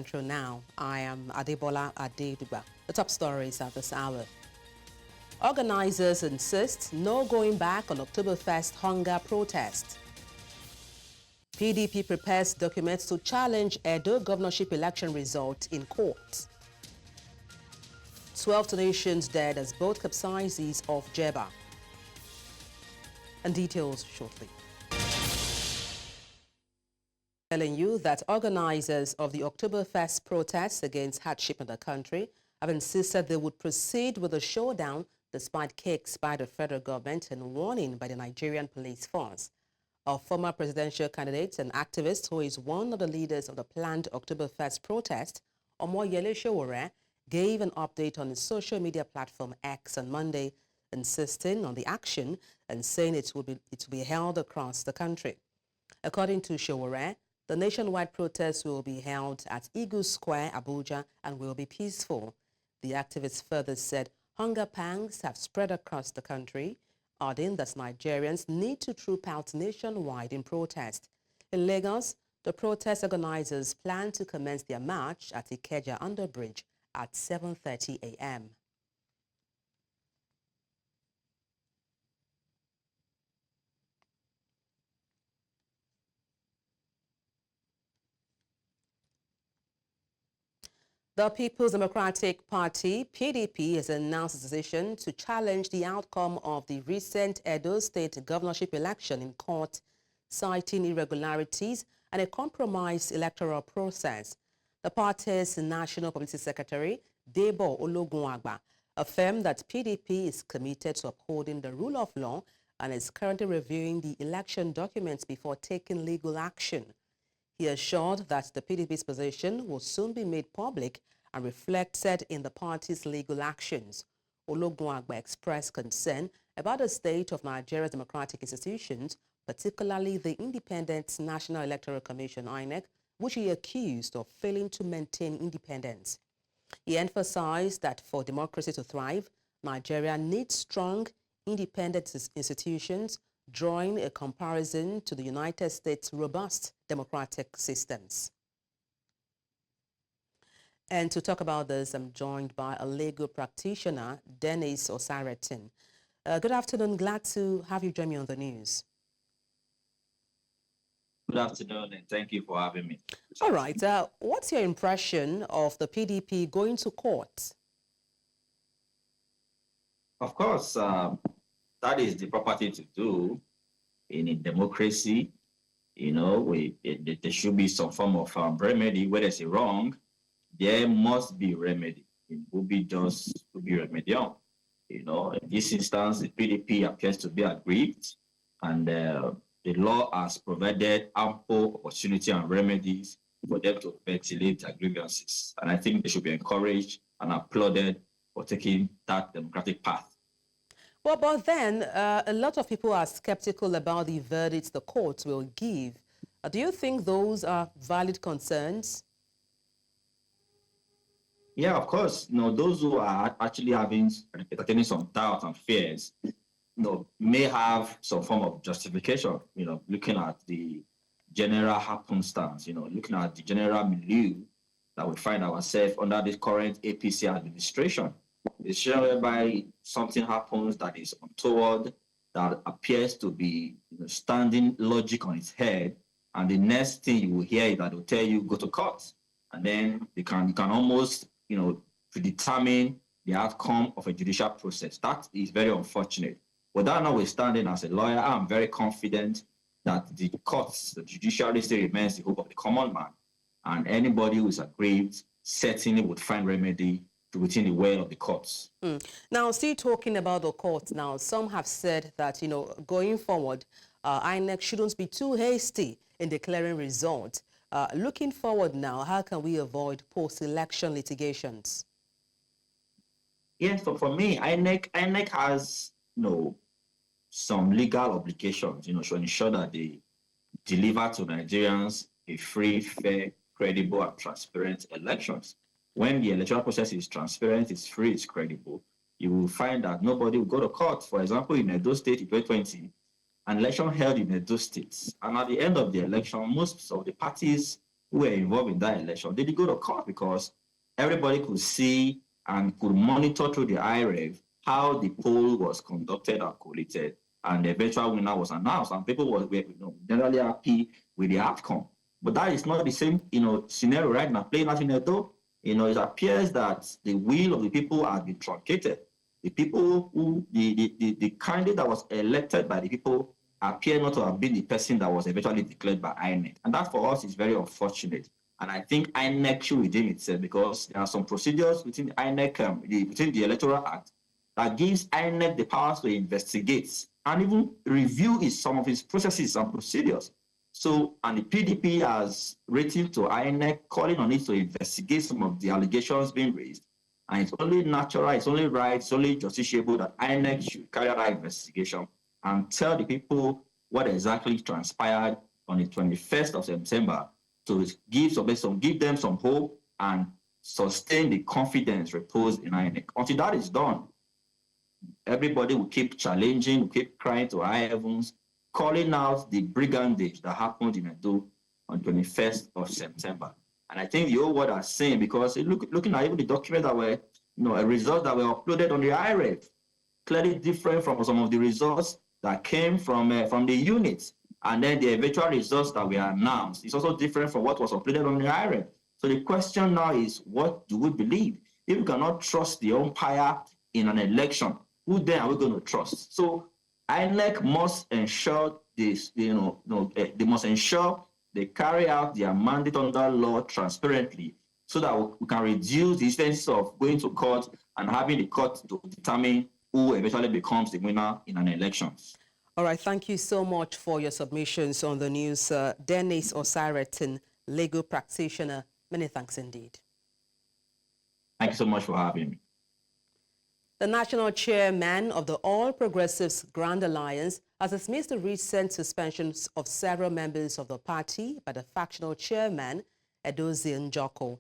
Central now. I am Adebola Adedugba. The top stories at this hour. Organizers insist no going back on Oktoberfest hunger protest. PDP prepares documents to challenge Edo governorship election result in court. 12 donations dead as boat capsizes off Jebba. And details shortly. Telling you that organizers of the Oktoberfest protests against hardship in the country have insisted they would proceed with the showdown despite kicks by the federal government and warning by the Nigerian police force. A former presidential candidate and activist who is one of the leaders of the planned Oktoberfest protest, Omoyele Sowore, gave an update on his social media platform X on Monday, insisting on the action and saying it will be held across the country. According to Sowore, the nationwide protest will be held at Eagle Square, Abuja, and will be peaceful. The activist further said hunger pangs have spread across the country, adding that Nigerians need to troop out nationwide in protest. In Lagos, the protest organizers plan to commence their march at APGA Underbridge at 7:30 a.m. The People's Democratic Party, PDP, has announced its decision to challenge the outcome of the recent Edo State governorship election in court, citing irregularities and a compromised electoral process. The party's National Publicity Secretary, Debo Ologunagba, affirmed that PDP is committed to upholding the rule of law and is currently reviewing the election documents before taking legal action. He assured that the PDP's position will soon be made public and reflected in the party's legal actions. Ologunagba expressed concern about the state of Nigeria's democratic institutions, particularly the Independent National Electoral Commission, INEC, which he accused of failing to maintain independence. He emphasized that for democracy to thrive, Nigeria needs strong, independent institutions, drawing a comparison to the United States' robust democratic systems. And to talk about this, I'm joined by a legal practitioner, Dennis Osaretin. Good afternoon. Glad to have you join me on the news. Good afternoon, and thank you for having me. All right. What's your impression of the PDP going to court? Of course, that is the proper thing to do in a democracy. You know, there should be some form of remedy. Where there's a wrong, there must be remedy. It will be just to be remedial. You know, in this instance, the PDP appears to be aggrieved, and the law has provided ample opportunity and remedies for them to ventilate their grievances. And I think they should be encouraged and applauded for taking that democratic path. Well, but then a lot of people are skeptical about the verdicts the courts will give. Do you think those are valid concerns? Yeah, of course. You know, those who are actually entertaining some doubts and fears, you know, may have some form of justification, you know, looking at the general happenstance, you know, looking at the general milieu that we find ourselves under this current APC administration. It's whereby something happens that is untoward, that appears to be, you know, standing logic on its head, and the next thing you will hear is that they'll tell you go to court, and then you can almost, you know, predetermine the outcome of a judicial process. That is very unfortunate. But that notwithstanding, as a lawyer, I'm very confident that the courts, the judiciary, still remains the hope of the common man, and anybody who is aggrieved certainly would find remedy within the way of the courts. Now, still talking about the courts now, some have said that, you know, going forward, INEC shouldn't be too hasty in declaring results. Looking forward now, how can we avoid post-election litigations? Yes, so for me, INEC has, you know, some legal obligations, you know, to ensure that they deliver to Nigerians a free, fair, credible, and transparent elections. When the electoral process is transparent, it's free, it's credible, you will find that nobody will go to court. For example, in Edo State in 2020, an election held in Edo State, and at the end of the election, most of the parties who were involved in that election, they did go to court because everybody could see and could monitor through the IREV how the poll was conducted and collated, and the eventual winner was announced, and people were generally happy with the outcome. But that is not the same, scenario right now playing out in Edo. It appears that the will of the people has been truncated. The people the candidate that was elected by the people appear not to have been the person that was eventually declared by INEC. And that for us is very unfortunate. And I think INEC should redeem itself because there are some procedures within the INEC, within the Electoral Act, that gives INEC the powers to investigate and even review some of its processes and procedures. So, and the PDP has written to INEC calling on it to investigate some of the allegations being raised. And it's only natural, it's only right, it's only justiciable that INEC should carry out that investigation and tell the people what exactly transpired on the 21st of September to give them some hope and sustain the confidence reposed in INEC. Until that is done, everybody will keep challenging, will keep crying to high heavens, calling out the brigandage that happened in Edo on 21st of September. And I think the whole world are saying, because looking at even the documents that were, results that were uploaded on the IREV, clearly different from some of the results that came from the units. And then the eventual results that were announced is also different from what was uploaded on the IREV. So the question now is, what do we believe? If we cannot trust the umpire in an election, who then are we going to trust? So INEC must ensure this, they must ensure they carry out their mandate under law transparently so that we can reduce the instances of going to court and having the court to determine who eventually becomes the winner in an election. All right, thank you so much for your submissions on the news. Dennis Osiretin, legal practitioner. Many thanks indeed. Thank you so much for having me. The national chairman of the All Progressives Grand Alliance has dismissed the recent suspensions of several members of the party by the factional chairman, Edozie Njoku.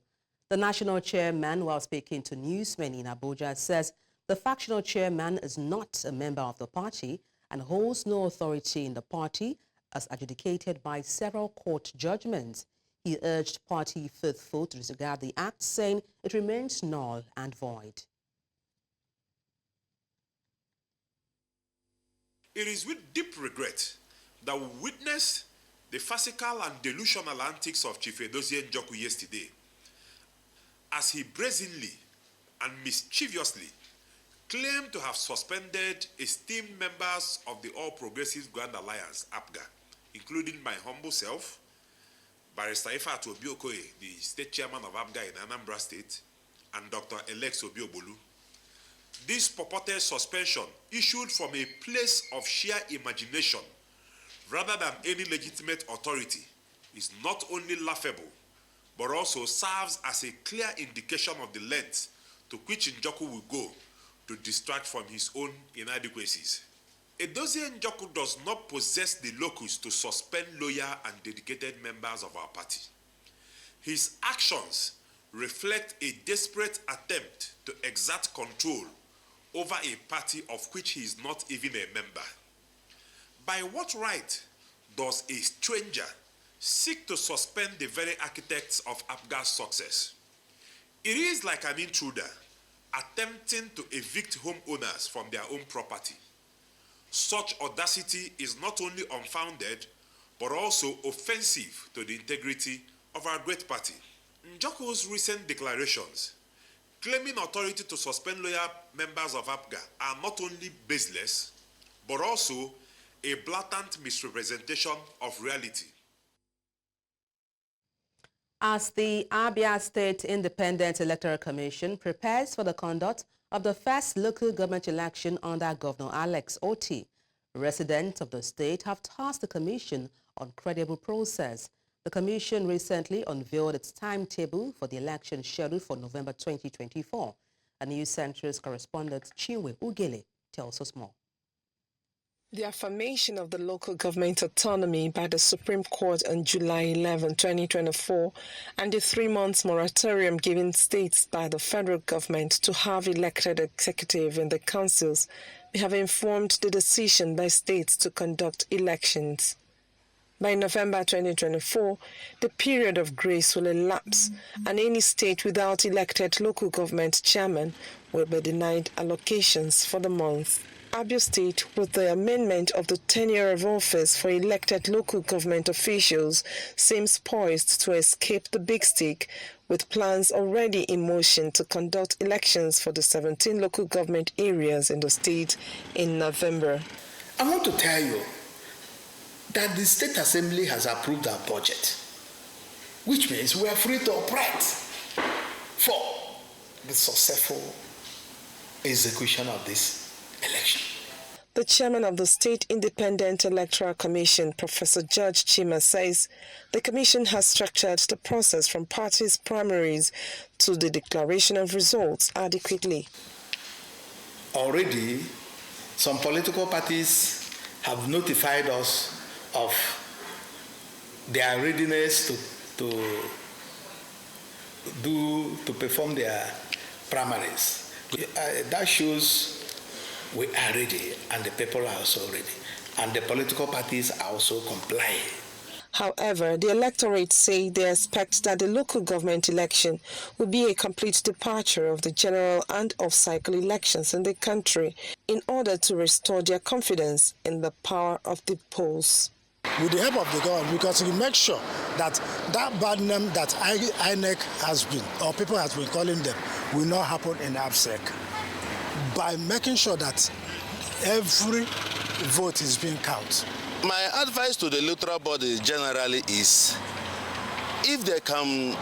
The national chairman, while speaking to newsmen in Abuja, says the factional chairman is not a member of the party and holds no authority in the party as adjudicated by several court judgments. He urged party faithful to disregard the act, saying it remains null and void. It is with deep regret that we witnessed the farcical and delusional antics of Chief Edozie Njoku yesterday, as he brazenly and mischievously claimed to have suspended esteemed members of the All Progressives Grand Alliance, APGA, including my humble self, Barrister Ifeatu Obi-Okoye, the state chairman of APGA in Anambra State, and Dr. Alex Obi-Obolu. This purported suspension, issued from a place of sheer imagination rather than any legitimate authority, is not only laughable, but also serves as a clear indication of the lengths to which Njoku will go to distract from his own inadequacies. Edozie Njoku does not possess the locus to suspend loyal and dedicated members of our party. His actions reflect a desperate attempt to exert control over a party of which he is not even a member. By what right does a stranger seek to suspend the very architects of APGA's success? It is like an intruder attempting to evict homeowners from their own property. Such audacity is not only unfounded, but also offensive to the integrity of our great party. Njoku's recent declarations claiming authority to suspend loyal members of APGA are not only baseless, but also a blatant misrepresentation of reality. As the Abia State Independent Electoral Commission prepares for the conduct of the first local government election under Governor Alex Otti, residents of the state have tasked the commission on credible process. The commission recently unveiled its timetable for the election scheduled for November 2024. A News Center's correspondent Chinwe Ugele tells us more. The affirmation of the local government autonomy by the Supreme Court on July 11, 2024, and the 3-month moratorium given states by the federal government to have elected executive in the councils may have informed the decision by states to conduct elections. By November 2024, the period of grace will elapse, and any state without elected local government chairman will be denied allocations for the month. Abia State, with the amendment of the tenure of office for elected local government officials, seems poised to escape the big stick, with plans already in motion to conduct elections for the 17 local government areas in the state in November. I want to tell you that the State Assembly has approved our budget, which means we are free to operate for the successful execution of this election. The chairman of the State Independent Electoral Commission, Professor George Chima, says the commission has structured the process from parties' primaries to the declaration of results adequately. Already, some political parties have notified us of their readiness to perform their primaries. That shows we are ready, and the people are also ready, and the political parties are also complying. However, the electorate say they expect that the local government election will be a complete departure of the general and off-cycle elections in the country in order to restore their confidence in the power of the polls. With the help of the government, because we make sure that that bad name that INEC has been, or people has been calling them, will not happen in APGA. By making sure that every vote is being counted. My advice to the electoral body generally is, if they can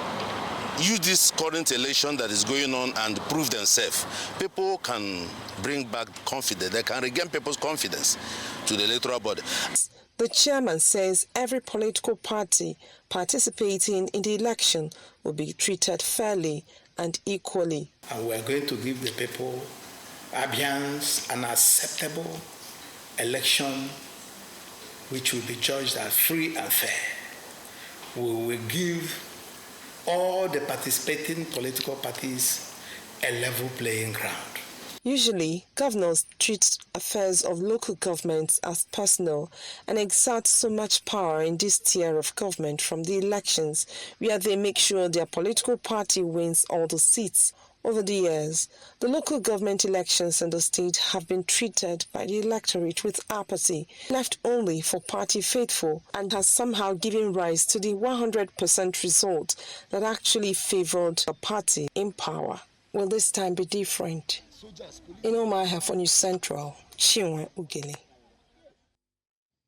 use this current election that is going on and prove themselves, people can bring back confidence, they can regain people's confidence to the electoral body. The chairman says every political party participating in the election will be treated fairly and equally. And we are going to give the people, Abians, an acceptable election which will be judged as free and fair. We will give all the participating political parties a level playing ground. Usually, governors treat affairs of local governments as personal and exert so much power in this tier of government from the elections, where they make sure their political party wins all the seats. Over the years, the local government elections in the state have been treated by the electorate with apathy, left only for party faithful, and has somehow given rise to the 100% result that actually favored the party in power. Will this time be different? In Omaha for News Central, Chinwe Ugeli.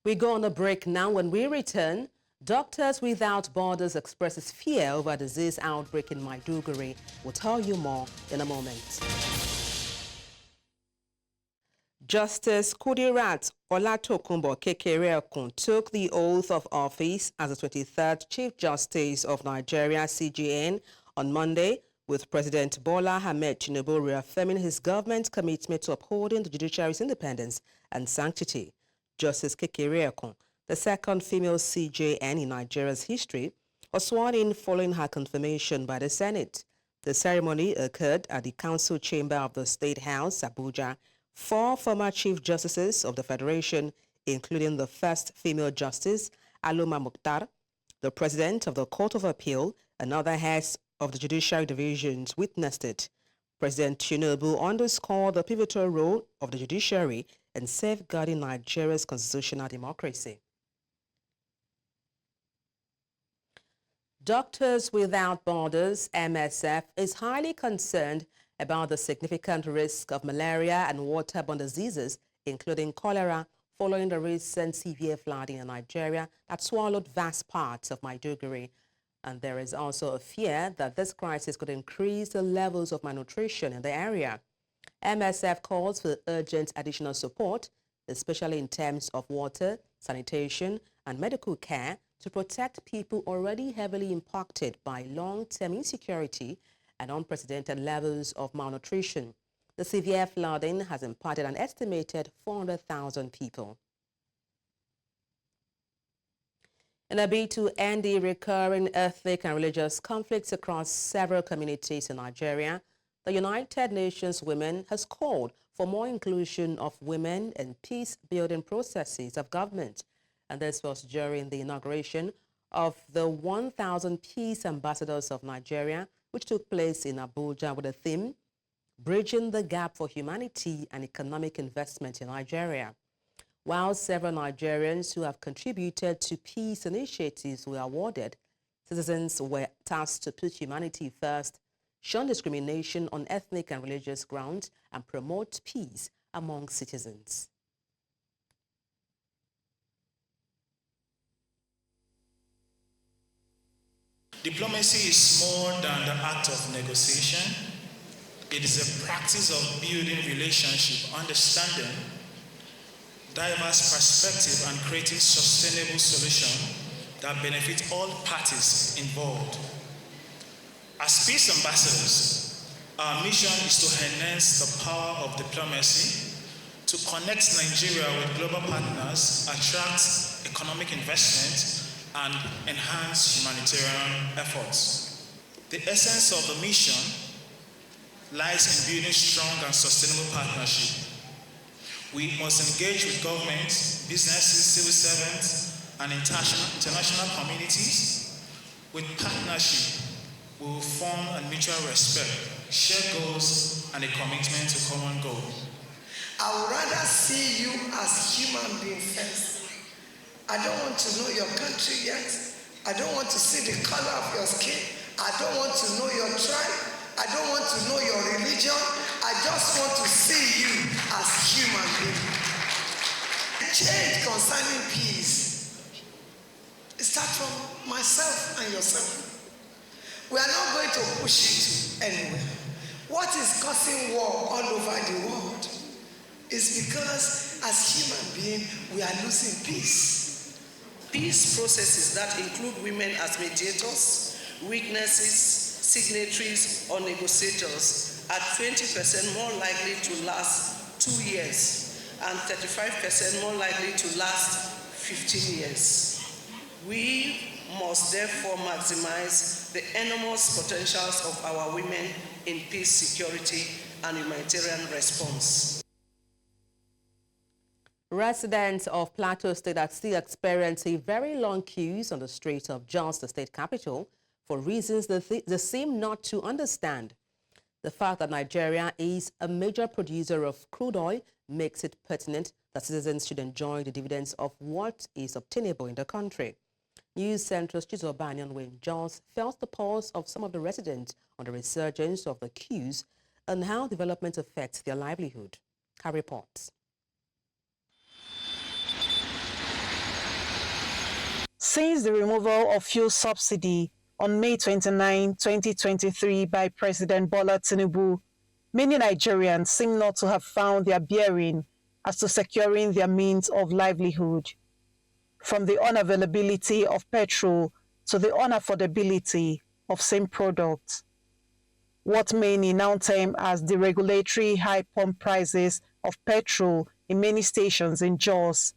We go on a break now. When we return, Doctors Without Borders expresses fear over a disease outbreak in Maiduguri. We'll tell you more in a moment. Justice Kudirat Olatokunbo Kekereokun took the oath of office as the 23rd Chief Justice of Nigeria, CJN, on Monday, with President Bola Ahmed Tinubu reaffirming his government's commitment to upholding the judiciary's independence and sanctity. Justice Kekereokun, the second female CJN in Nigeria's history, was sworn in following her confirmation by the Senate. The ceremony occurred at the Council Chamber of the State House, Abuja. 4 former Chief Justices of the Federation, including the first female Justice, Aloma Mukhtar, the President of the Court of Appeal, and other heads of the judiciary divisions witnessed it. President Tinubu underscored the pivotal role of the judiciary in safeguarding Nigeria's constitutional democracy. Doctors Without Borders, MSF, is highly concerned about the significant risk of malaria and waterborne diseases, including cholera, following the recent severe flooding in Nigeria that swallowed vast parts of Maiduguri. And there is also a fear that this crisis could increase the levels of malnutrition in the area. MSF calls for urgent additional support, especially in terms of water, sanitation, and medical care, to protect people already heavily impacted by long-term insecurity and unprecedented levels of malnutrition. The severe flooding has impacted an estimated 400,000 people. In a bid to end the recurring ethnic and religious conflicts across several communities in Nigeria, the United Nations Women has called for more inclusion of women in peace-building processes of government. And this was during the inauguration of the 1,000 Peace Ambassadors of Nigeria, which took place in Abuja with the theme, Bridging the Gap for Humanity and Economic Investment in Nigeria. While several Nigerians who have contributed to peace initiatives were awarded, citizens were tasked to put humanity first, shun discrimination on ethnic and religious grounds, and promote peace among citizens. Diplomacy is more than the act of negotiation. It is a practice of building relationship, understanding diverse perspective, and creating sustainable solutions that benefit all parties involved. As peace ambassadors, our mission is to enhance the power of diplomacy, to connect Nigeria with global partners, attract economic investment, and enhance humanitarian efforts. The essence of the mission lies in building strong and sustainable partnership. We must engage with governments, businesses, civil servants, and international communities. With partnership, we will form a mutual respect, share goals, and a commitment to common goal. I would rather see you as human being first. I don't want to know your country yet. I don't want to see the color of your skin. I don't want to know your tribe. I don't want to know your religion. I just want to see you as human being. Change concerning peace. It starts from myself and yourself. We are not going to push it anywhere. What is causing war all over the world is because as human beings, we are losing peace. Peace processes that include women as mediators, witnesses, signatories, or negotiators are 20% more likely to last 2 years and 35% more likely to last 15 years. We must therefore maximize the enormous potentials of our women in peace, security, and humanitarian response. Residents of Plateau State are still experiencing very long queues on the streets of Jos, the state capital, for reasons they seem not to understand. The fact that Nigeria is a major producer of crude oil makes it pertinent that citizens should enjoy the dividends of what is obtainable in the country. News Central's Chizobanyan Wayne Jos felt the pulse of some of the residents on the resurgence of the queues and how development affects their livelihood. Her reports. Since the removal of fuel subsidy on May 29, 2023 by President Bola Tinubu, many Nigerians seem not to have found their bearing as to securing their means of livelihood. From the unavailability of petrol to the unaffordability of same products. What many now term as the regulatory high pump prices of petrol in many stations in Jos,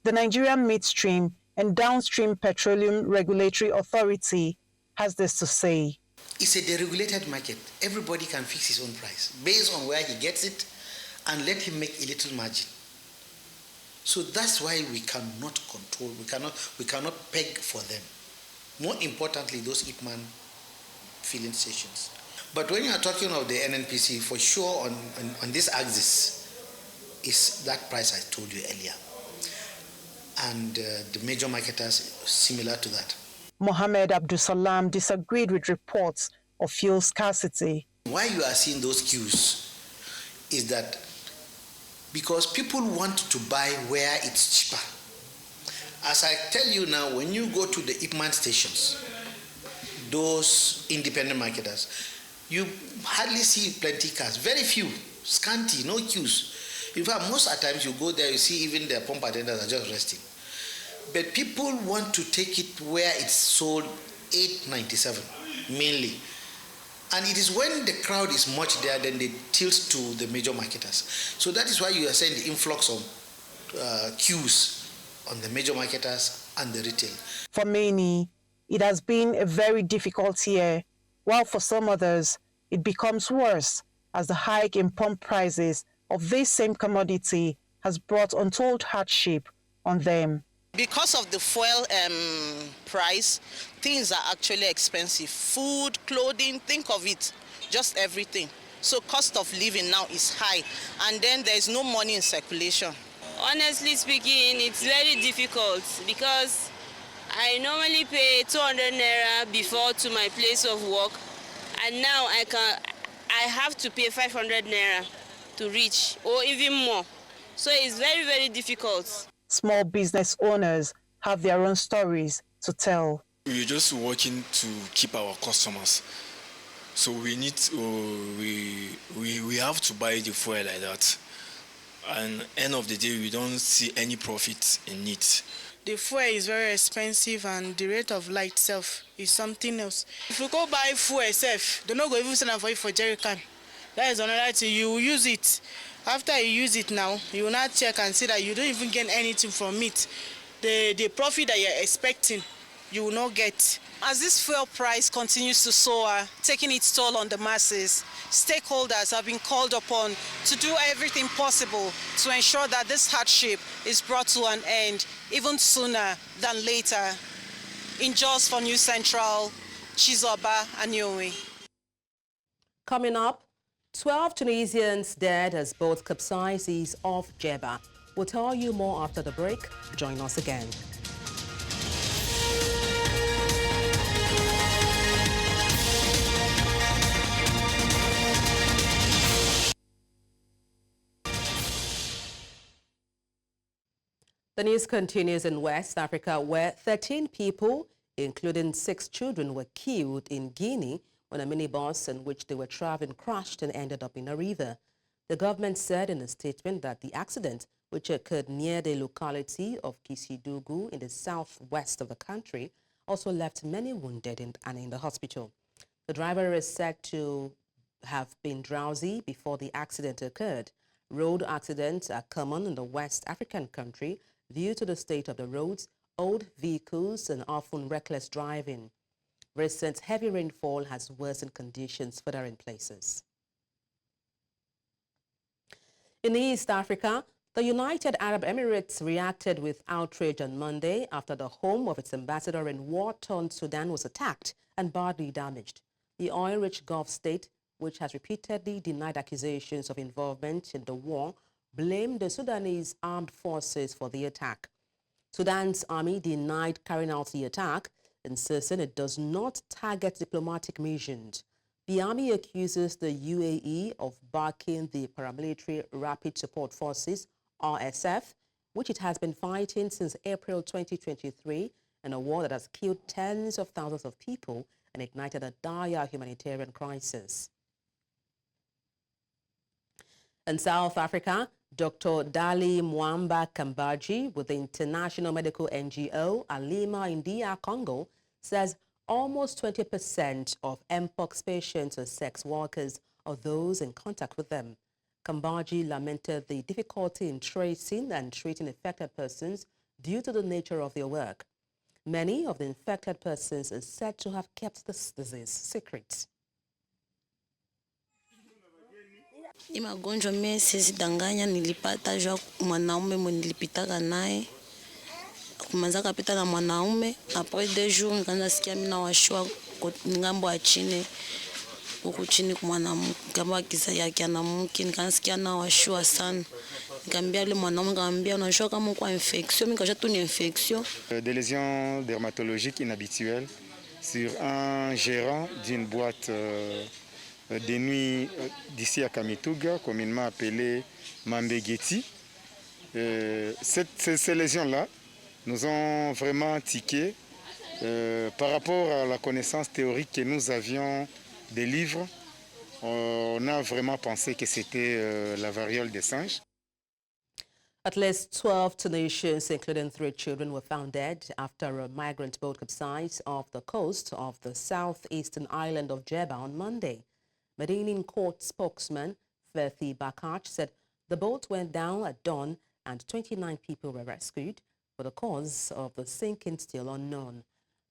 the Nigerian Midstream and Downstream Petroleum Regulatory Authority has this to say. It's a deregulated market. Everybody can fix his own price based on where he gets it and let him make a little margin. So that's why we cannot control, we cannot peg for them. More importantly, those Ipman filling stations. But when you are talking of the NNPC, for sure on this axis is that price I told you earlier. And the major marketers similar to that. Mohammed Abdusalam disagreed with reports of fuel scarcity. Why you are seeing those queues is that because people want to buy where it's cheaper. As I tell you now, when you go to the Ipman stations, those independent marketers, you hardly see plenty cars, very few, scanty, no queues. In fact, most of the times you go there, you see even the pump attendants are just resting. But people want to take it where it's sold $8.97 mainly. And it is when the crowd is much there, then they tilt to the major marketers. So that is why you are seeing the influx of queues on the major marketers and the retail. For many, it has been a very difficult year, while for some others, it becomes worse as the hike in pump prices of this same commodity has brought untold hardship on them. Because of the fuel price, things are actually expensive. Food, clothing, think of it, just everything. So cost of living now is high, and then there's no money in circulation. Honestly speaking, it's very difficult because I normally pay 200 naira before to my place of work, and now I have to pay 500 naira to reach, or even more. So it's very, very difficult. Small business owners have their own stories to tell. We're just working to keep our customers. So we need to, we have to buy the fuel like that. And end of the day, we don't see any profit in it. The fuel is very expensive and the rate of light itself is something else. If you go buy fuel itself, they're not going to even send for you for jerry can. That is another thing. You will use it. After you use it now, you will not check and see that you don't even get anything from it. The profit that you're expecting, you will not get. As this fuel price continues to soar, taking its toll on the masses, stakeholders have been called upon to do everything possible to ensure that this hardship is brought to an end even sooner than later. In Jos for News Central, Chizoba Anyowe. Coming up, 12 Tunisians dead as boat capsizes off Jeddah. We'll tell you more after the break. Join us again. The news continues in West Africa, where 13 people, including 6 children, were killed in Guinea when a minibus in which they were traveling crashed and ended up in a river. The government said in a statement that the accident, which occurred near the locality of Kisidougou in the southwest of the country, also left many wounded and in the hospital. The driver is said to have been drowsy before the accident occurred. Road accidents are common in the West African country due to the state of the roads, old vehicles, and often reckless driving. Recent heavy rainfall has worsened conditions further in places. In East Africa, the United Arab Emirates reacted with outrage on Monday after the home of its ambassador in war-torn Sudan was attacked and badly damaged. The oil-rich Gulf state, which has repeatedly denied accusations of involvement in the war, blamed the Sudanese armed forces for the attack. Sudan's army denied carrying out the attack, insisting it does not target diplomatic missions. The army accuses the UAE of backing the paramilitary Rapid Support Forces, RSF, which it has been fighting since April 2023 in a war that has killed tens of thousands of people and ignited a dire humanitarian crisis. In South Africa, Dr. Dali Mwamba Kambaji with the international medical NGO Alima India Congo says almost 20% of Mpox patients are sex workers or those in contact with them. Kambaji lamented the difficulty in tracing and treating infected persons due to the nature of their work. Many of the infected persons are said to have kept this disease secret. Hii magonjwa mimi sizidanganya, nilipata jua mwanaume nilipitaka naye. Kumanza kapita na mwanaume, après 2 jours nikaanza sikia mimi nawashwa ngambo ya chini. Huku chini kwa mwanamke, kama kisa yake anamke, nikaanza sikia nawashwa sana. Nikamwambia yule mwanaume, nikamwambia unashwa kama uko infection, mimi kaja tu ni infection. Des lésions dermatologiques inhabituelles sur un gérant d'une boîte des nuits d'ici à Kamituga, communément appelée Mambegeti. Ces lésions-là nous ont vraiment tiqué par rapport à la connaissance théorique que nous avions des livres. On a vraiment pensé que c'était la variole des singes. At least 12 Tunisians, including 3 children, were found dead after a migrant boat capsized off the coast of the southeastern island of Jeddah on Monday. Medellin court spokesman Fethi Bakach said the boat went down at dawn and 29 people were rescued, but the cause of the sinking still unknown.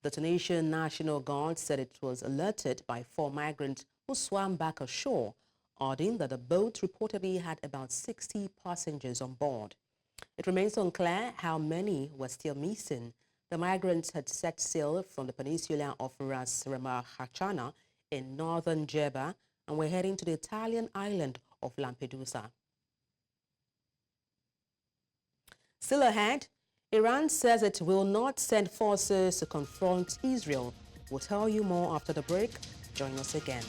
The Tunisian National Guard said it was alerted by 4 migrants who swam back ashore, adding that the boat reportedly had about 60 passengers on board. It remains unclear how many were still missing. The migrants had set sail from the peninsula of Ras Hachana in northern Jebba and were heading to the Italian island of Lampedusa. Still ahead, Iran says it will not send forces to confront Israel. We'll tell you more after the break. Join us again.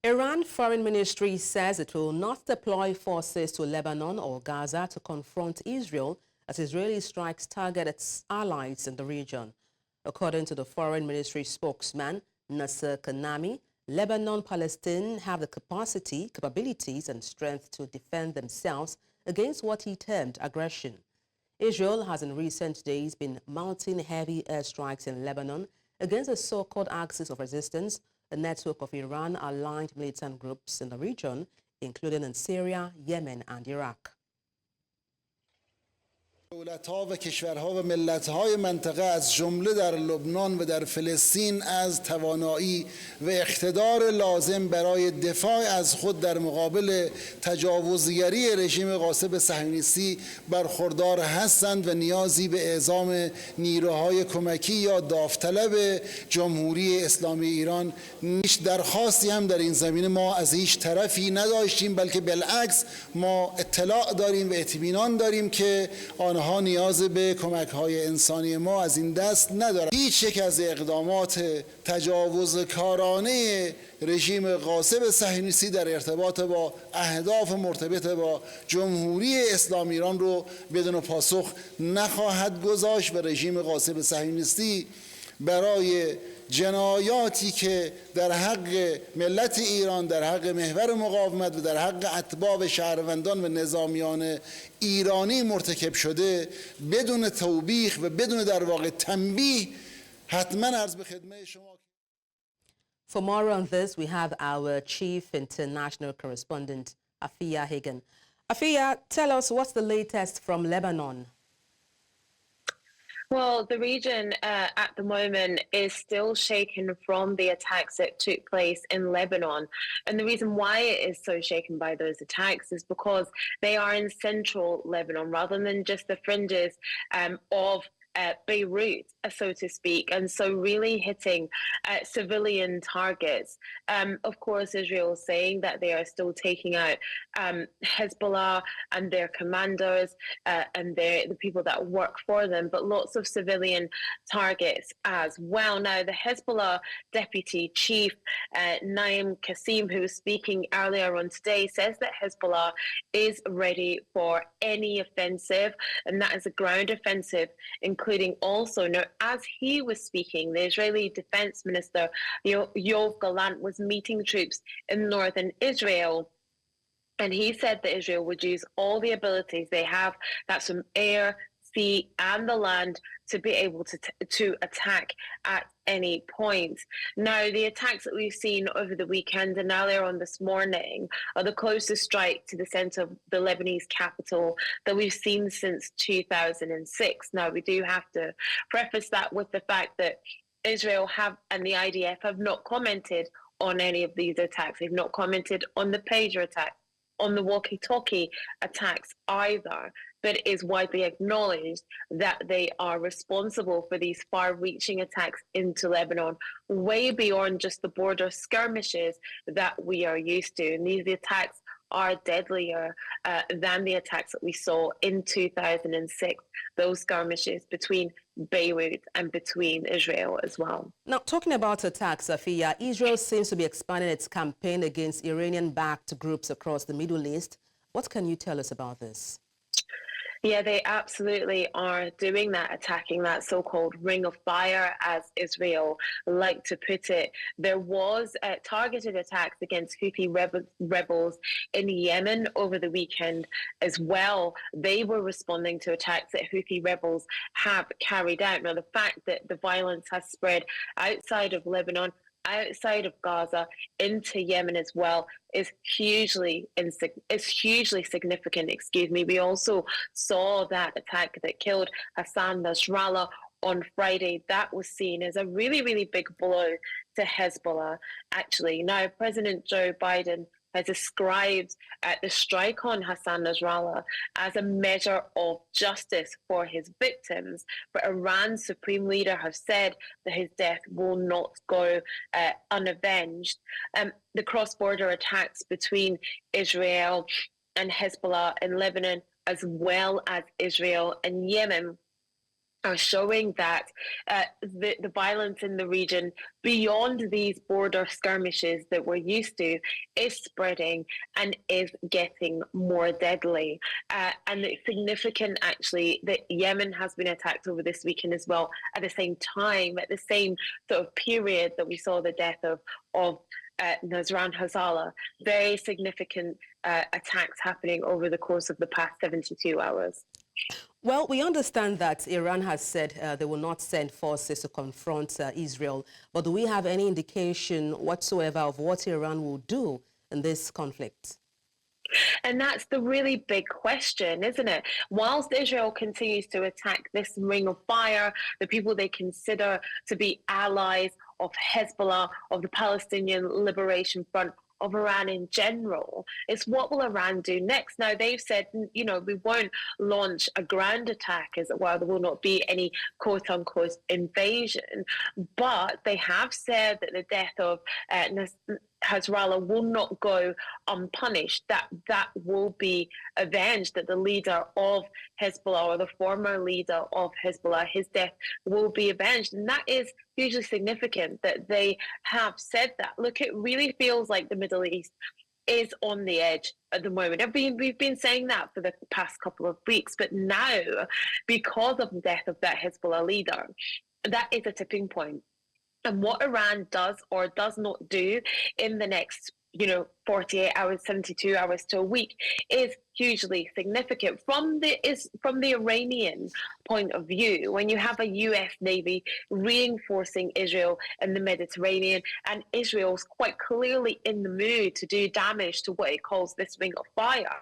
Iran Foreign Ministry says it will not deploy forces to Lebanon or Gaza to confront Israel as Israeli strikes target its allies in the region. According to the Foreign Ministry spokesman, Nasser Kanami, Lebanon and Palestine have the capabilities and strength to defend themselves against what he termed aggression. Israel has in recent days been mounting heavy airstrikes in Lebanon against the so-called Axis of Resistance, a network of Iran-aligned militant groups in the region, including in Syria, Yemen, and Iraq. دولت‌ها و کشورها و ملت‌های منطقه از جمله در لبنان و در فلسطین از توانایی و اقتدار لازم برای دفاع از خود در مقابل تجاوزگری رژیم غاصب صهیونیستی برخوردار هستند و نیازی به اعزام نیروهای کمکی یا داوطلب جمهوری اسلامی ایران نیست. درخواستی هم در این زمینه ما از هیچ طرفی نداشتیم، بلکه بالعکس ما اطلاع داریم و اطمینان داریم که آنها نیاز به کمک‌های انسانی ما از این دست ندارد. هیچ یک از اقدامات تجاوزکارانه رژیم غاصب صهیونیستی در ارتباط با اهداف مرتبط با جمهوری اسلامی ایران رو بدون پاسخ نخواهد گذاشت و رژیم غاصب صهیونیستی برای جنایاتی که در حق ملت ایران، در حق محور مقاومت و در حق اتباع و شهروندان و نظامیان ایرانی مرتکب شده بدون توبیخ و بدون در واقع تنبیه حتما عرض به خدمت شما. For more on this, we have our chief international correspondent, Afia Hagen. Afia, tell us what's the latest from Lebanon. Well, the region at the moment is still shaken from the attacks that took place in Lebanon. And the reason why it is so shaken by those attacks is because they are in central Lebanon rather than just the fringes of Beirut, so to speak, and so really hitting civilian targets. Of course, Israel is saying that they are still taking out Hezbollah and their commanders and the people that work for them, but lots of civilian targets as well. Now, the Hezbollah deputy chief, Naim Qasim, who was speaking earlier on today, says that Hezbollah is ready for any offensive, and that is a ground offensive, including also, now, as he was speaking, the Israeli Defense Minister, Yoav Gallant, was meeting troops in northern Israel. And he said that Israel would use all the abilities they have, that's from air, sea, and the land, to be able to attack at any point. Now, the attacks that we've seen over the weekend and earlier on this morning are the closest strike to the center of the Lebanese capital that we've seen since 2006. Now, we do have to preface that with the fact that Israel and the IDF have not commented on any of these attacks. They've not commented on the pager attack, on the walkie-talkie attacks either. But it is widely acknowledged that they are responsible for these far-reaching attacks into Lebanon, way beyond just the border skirmishes that we are used to. And these attacks are deadlier than the attacks that we saw in 2006, those skirmishes between Beirut and between Israel as well. Now, talking about attacks, Afia, Israel seems to be expanding its campaign against Iranian-backed groups across the Middle East. What can you tell us about this? Yeah, they absolutely are doing that, attacking that so-called ring of fire, as Israel like to put it. There was targeted attacks against Houthi rebels in Yemen over the weekend as well. They were responding to attacks that Houthi rebels have carried out. Now, the fact that the violence has spread outside of Lebanon outside of Gaza into Yemen as well is hugely significant. Excuse me. We also saw that attack that killed Hassan Nasrallah on Friday. That was seen as a really, really big blow to Hezbollah. Actually, now President Joe Biden has ascribed the strike on Hassan Nasrallah as a measure of justice for his victims. But Iran's supreme leader has said that his death will not go unavenged. The cross-border attacks between Israel and Hezbollah in Lebanon, as well as Israel and Yemen, are showing that the violence in the region beyond these border skirmishes that we're used to is spreading and is getting more deadly. And it's significant, actually, that Yemen has been attacked over this weekend as well, at the same time, at the same sort of period that we saw the death of Nasran Hazala. Very significant attacks happening over the course of the past 72 hours. Well, we understand that Iran has said they will not send forces to confront Israel, but do we have any indication whatsoever of what Iran will do in this conflict? And that's the really big question, isn't it? Whilst Israel continues to attack this ring of fire, the people they consider to be allies of Hezbollah, of the Palestinian Liberation Front, of Iran in general, it's what will Iran do next? Now, they've said, you know, we won't launch a ground attack, as it were. There will not be any quote-unquote invasion. But they have said that the death of Nasrallah will not go unpunished, that will be avenged, that the leader of Hezbollah, or the former leader of Hezbollah, his death will be avenged. And that is hugely significant that they have said that. Look, it really feels like the Middle East is on the edge at the moment. We've been saying that for the past couple of weeks, but now, because of the death of that Hezbollah leader, that is a tipping point. And what Iran does or does not do in the next 48 hours, 72 hours to a week is hugely significant. From the Iranian point of view, when you have a US Navy reinforcing Israel in the Mediterranean, and Israel's quite clearly in the mood to do damage to what it calls this ring of fire,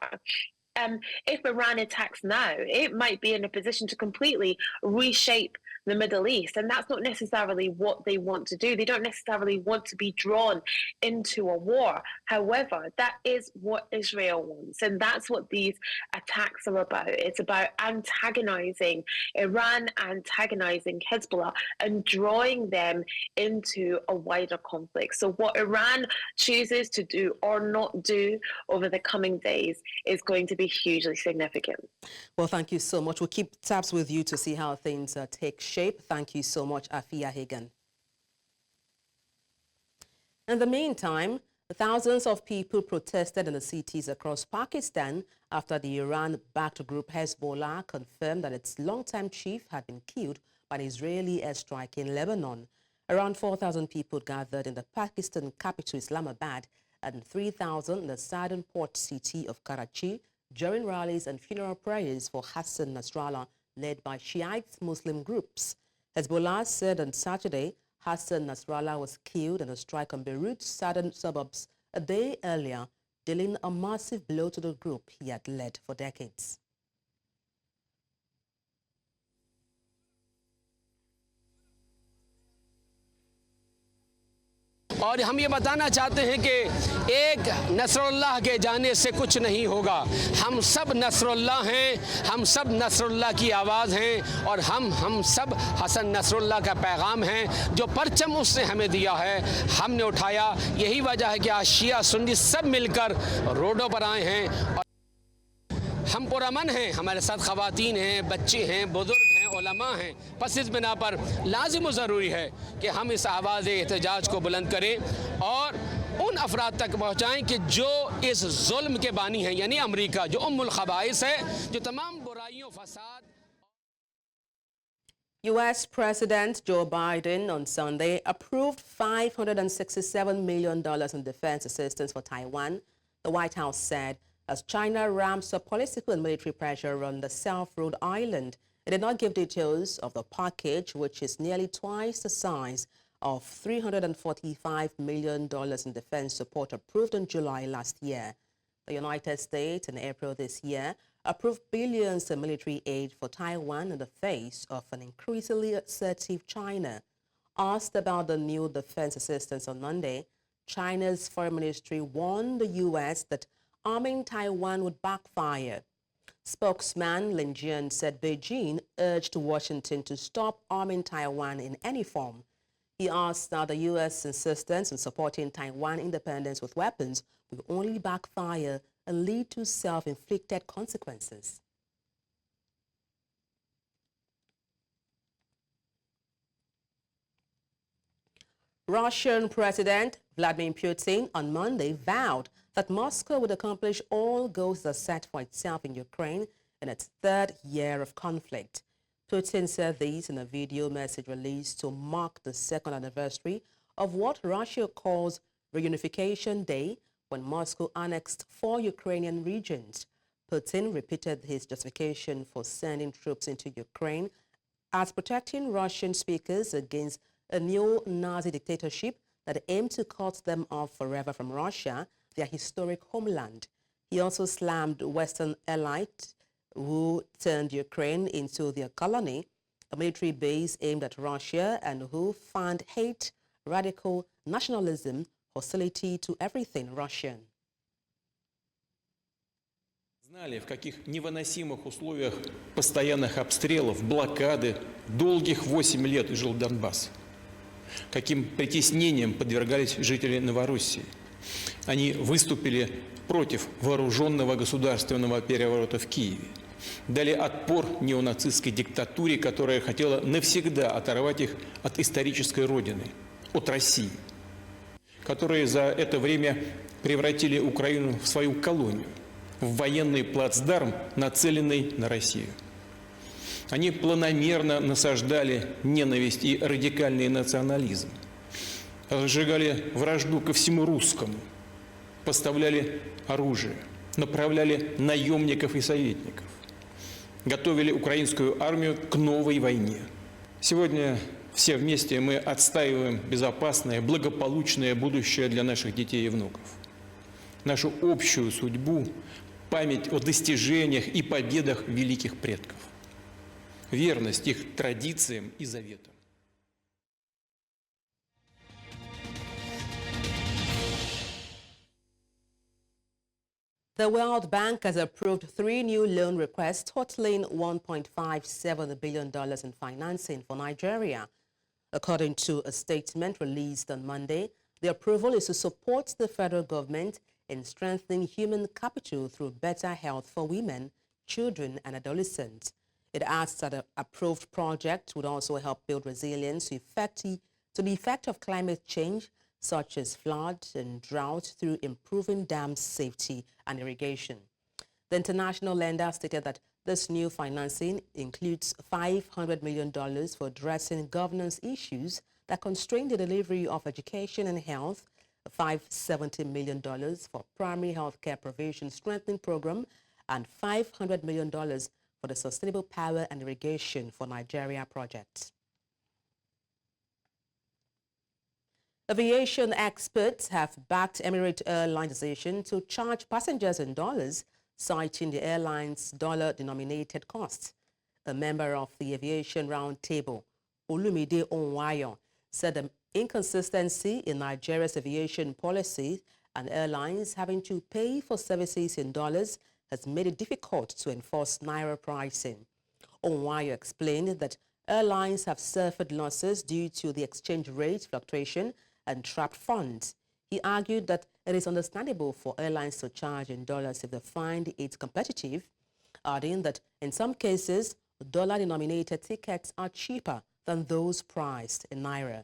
if Iran attacks now, it might be in a position to completely reshape the Middle East, and that's not necessarily what they want to do. They don't necessarily want to be drawn into a war. However, that is what Israel wants, and that's what these attacks are about. It's about antagonizing Iran, antagonizing Hezbollah, and drawing them into a wider conflict. So what Iran chooses to do or not do over the coming days is going to be hugely significant. Well, thank you so much. We'll keep tabs with you to see how things take shape. Thank you so much, Afia Hagan. In the meantime, thousands of people protested in the cities across Pakistan after the Iran-backed group Hezbollah confirmed that its longtime chief had been killed by an Israeli airstrike in Lebanon. Around 4,000 people gathered in the Pakistan capital Islamabad and 3,000 in the southern port city of Karachi during rallies and funeral prayers for Hassan Nasrallah, led by Shiite Muslim groups. Hezbollah said on Saturday Hassan Nasrallah was killed in a strike on Beirut's southern suburbs a day earlier, dealing a massive blow to the group he had led for decades. और हम ये बताना चाहते हैं कि एक Nasrallah के जाने से कुछ नहीं होगा। हम सब नसरुल्लाह हैं, हम सब नसरुल्लाह की आवाज़ हैं और हम सब हसन नसरुल्लाह का पैगाम हैं। जो परचम उसने हमें दिया है हमने उठाया। यही वजह है कि आज शिया सुन्नी सब मिलकर रोडों पर आए हैं। हम पुरअमन हैं, हमारे साथ ख़वातीन हैं, बच्चे हैं, बुजुर्ग हैं, उलमा हैं। बस इस बिना पर लाजिम व ज़रूरी है कि हम इस आवाज़ एहतजाज को बुलंद करें और उन अफराद तक पहुँचाएँ कि जो इस जुल्म के बानी हैं, यानी अमरीका जो उम्मुल ख़बाइस है, जो तमाम बुराइयों फसाद। U.S. President Joe Biden on Sunday approved $567 million in defense assistance for Taiwan, the White House said, as China ramps up political and military pressure on the self-ruled island. It did not give details of the package, which is nearly twice the size of $345 million in defense support approved in July last year. The United States in April this year approved billions in military aid for Taiwan in the face of an increasingly assertive China. Asked about the new defense assistance on Monday, China's foreign ministry warned the U.S. that arming Taiwan would backfire. Spokesman Lin Jian said Beijing urged Washington to stop arming Taiwan in any form. He asked that the U.S. insistence in supporting Taiwan independence with weapons will only backfire and lead to self-inflicted consequences. Russian President Vladimir Putin on Monday vowed that Moscow would accomplish all goals that are set for itself in Ukraine in its third year of conflict. Putin said this in a video message released to mark the second anniversary of what Russia calls Reunification Day, when Moscow annexed 4 Ukrainian regions. Putin repeated his justification for sending troops into Ukraine as protecting Russian speakers against a neo-Nazi dictatorship that aimed to cut them off forever from Russia, their historic homeland. He also slammed Western allies who turned Ukraine into their colony, a military base aimed at Russia, and who fanned hate, radical nationalism, hostility to everything Russian. Знали, в каких невыносимых условиях постоянных обстрелов, блокады, долгих 8 лет жил Донбасс. Каким притеснением подвергались жители Новороссии. Они выступили против вооруженного государственного переворота в Киеве. Дали отпор неонацистской диктатуре, которая хотела навсегда оторвать их от исторической родины, от России, которые за это время превратили Украину в свою колонию, в военный плацдарм, нацеленный на Россию. Они планомерно насаждали ненависть и радикальный национализм, разжигали вражду ко всему русскому, поставляли оружие, направляли наемников и советников, готовили украинскую армию к новой войне. Сегодня все вместе мы отстаиваем безопасное, благополучное будущее для наших детей и внуков. Нашу общую судьбу, память о достижениях и победах великих предков. Верность их традициям и заветам. The World Bank has approved 3 new loan requests totaling $1.57 billion in financing for Nigeria. According to a statement released on Monday, the approval is to support the federal government in strengthening human capital through better health for women, children, and adolescents. It adds that the approved project would also help build resilience to the effect of climate change, such as flood and drought, through improving dam safety and irrigation. The international lender stated that this new financing includes $500 million for addressing governance issues that constrain the delivery of education and health, $570 million for primary health care provision strengthening program, and $500 million for the Sustainable Power and Irrigation for Nigeria project. Aviation experts have backed Emirates Airlines' decision to charge passengers in dollars, citing the airline's dollar-denominated costs. A member of the Aviation Roundtable, Olumide Onwayo, said the inconsistency in Nigeria's aviation policy and airlines having to pay for services in dollars has made it difficult to enforce naira pricing. Onwayo explained that airlines have suffered losses due to the exchange rate fluctuation and trapped funds. He argued that it is understandable for airlines to charge in dollars if they find it competitive, adding that in some cases, dollar-denominated tickets are cheaper than those priced in naira.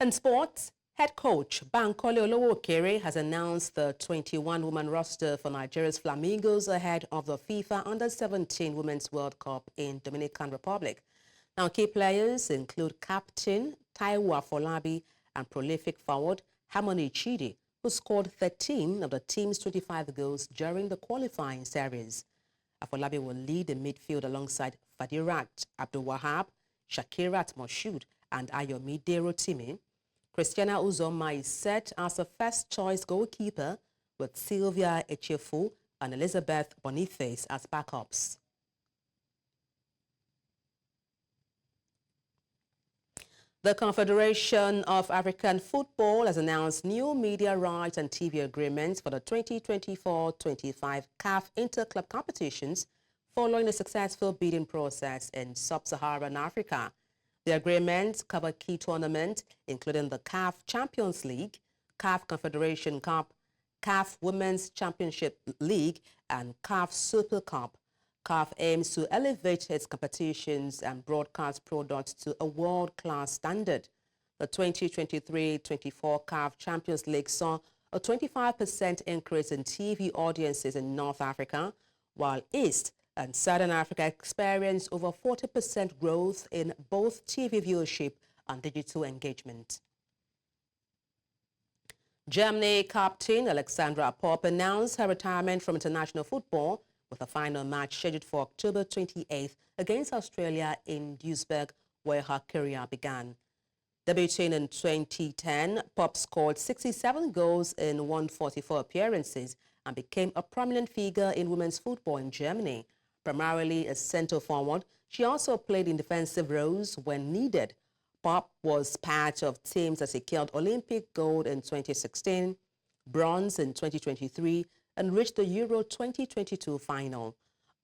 In sports, head coach Bankole Olowokere has announced the 21-woman roster for Nigeria's Flamingos ahead of the FIFA Under-17 Women's World Cup in Dominican Republic. Now, key players include captain Taiwo Afolabi and prolific forward Harmony Chidi, who scored 13 of the team's 25 goals during the qualifying series. Afolabi will lead the midfield alongside Fadirat Abdulwahab, Shakirat Moshood, and Ayomide Rotimi. Christiana Uzoma is set as a first-choice goalkeeper, with Sylvia Echefu and Elizabeth Boniface as backups. The Confederation of African Football has announced new media rights and TV agreements for the 2024-25 CAF Interclub competitions following a successful bidding process in sub-Saharan Africa. The agreements cover key tournaments, including the CAF Champions League, CAF Confederation Cup, CAF Women's Championship League, and CAF Super Cup. CAF aims to elevate its competitions and broadcast products to a world-class standard. The 2023-24 CAF Champions League saw a 25% increase in TV audiences in North Africa, while East and Southern Africa experienced over 40% growth in both TV viewership and digital engagement. Germany captain Alexandra Popp announced her retirement from international football, with a final match scheduled for October 28th against Australia in Duisburg, where her career began. Debuting in 2010, Popp scored 67 goals in 144 appearances and became a prominent figure in women's football in Germany. Primarily a centre forward, she also played in defensive roles when needed. Popp was part of teams that secured Olympic gold in 2016, bronze in 2023, and reached the Euro 2022 final.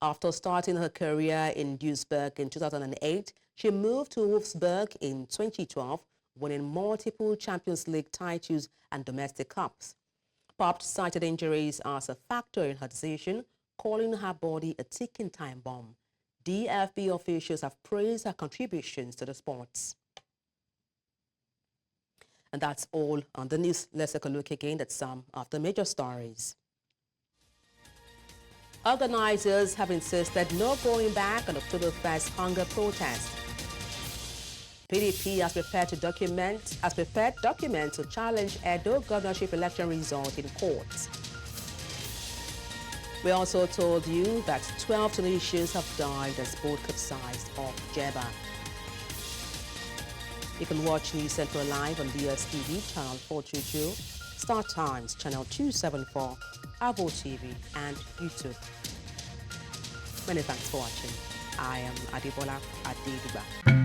After starting her career in Duisburg in 2008, she moved to Wolfsburg in 2012, winning multiple Champions League titles and domestic cups. Popp cited injuries as a factor in her decision, calling her body a ticking time bomb. DFB officials have praised her contributions to the sports. And that's all on the news. Let's take a look again at some of the major stories. Organizers have insisted no going back on October 1st hunger protest. PDP has prepared documents to challenge Edo governorship election result in court. We also told you that 12 Tunisians have died as boat capsized off Jeddah. You can watch News Central live on DSTV channel 422, Star Times channel 274, Avo TV, and YouTube. Many thanks for watching. I am Adebola Adedugba.